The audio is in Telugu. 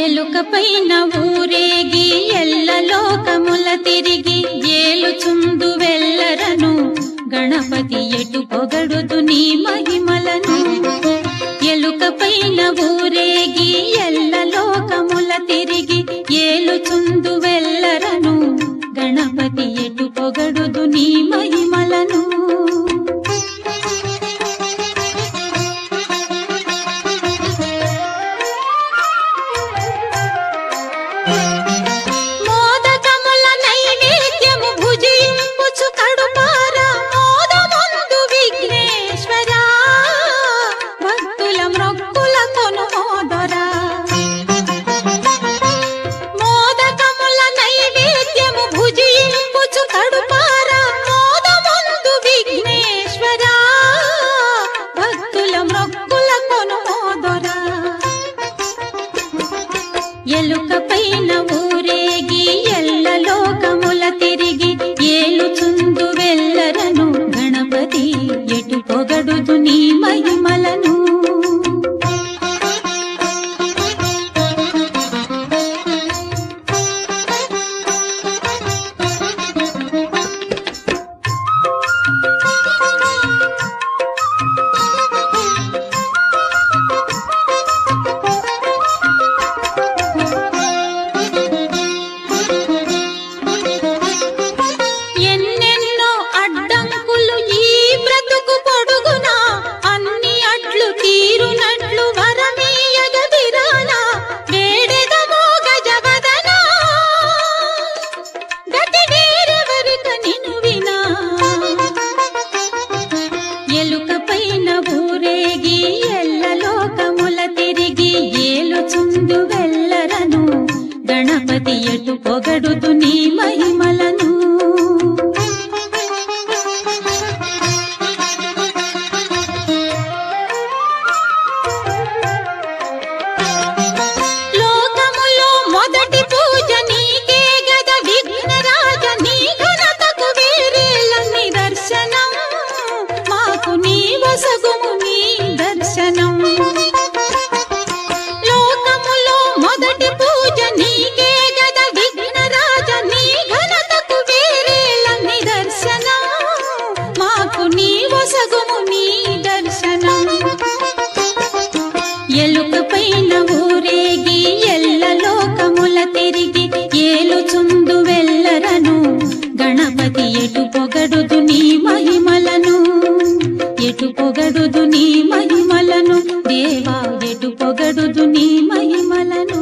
ఎలుకపైన ఊరేగి ఎల్ల లోకముల తిరిగి ఏలుచుందు వెల్లరను గణపతి ఎటు పొగడుదు నీ మహిమలను. ఎలుకపైన ఊరేగి ఎల్ల లోకముల తిరిగి ఏలుచుందు వెల్లరను గణపతి ఎటు పొగడుదు నీ మహిమలను. ఎలుకపైన ఊరేగి ఎల్ల లోకముల తిరిగి ఏలుచుందు వెల్లరను గణపతి ఎటు పొగడుదు నీ మహిమలను. ఎలుకపైన ఊరేగి ఎల్ల లోకముల తిరిగి ఏలుచుందు వెల్లరను గణపతి ఎటు పొగడుదు నీ మహిమలను. లోకములో మొదటి పూజ నీకే గద విఘ్నరాజ, నీ ఘనతకు వేరేల నిదర్శనం, మాకు నీ వసగుము నీ దర్శనం. లోకములో మొదటి పూజ నీకే గద విఘ్నరాజ, నీ ఘనతకు వేరేల నిదర్శనం, మాకు నీ వసగుము నీ దర్శనం. ఎలుకపైన ఊరేగి ఎల్ల లోకముల తిరిగి ఏలుచుందు వెల్లరను గణపతి ఎటు పొగడుదు నీ మహిమలను. ఎటు పొగడుదు నీ మహిమలను దేవా, ఎటు పొగడుదు నీ మహిమలను.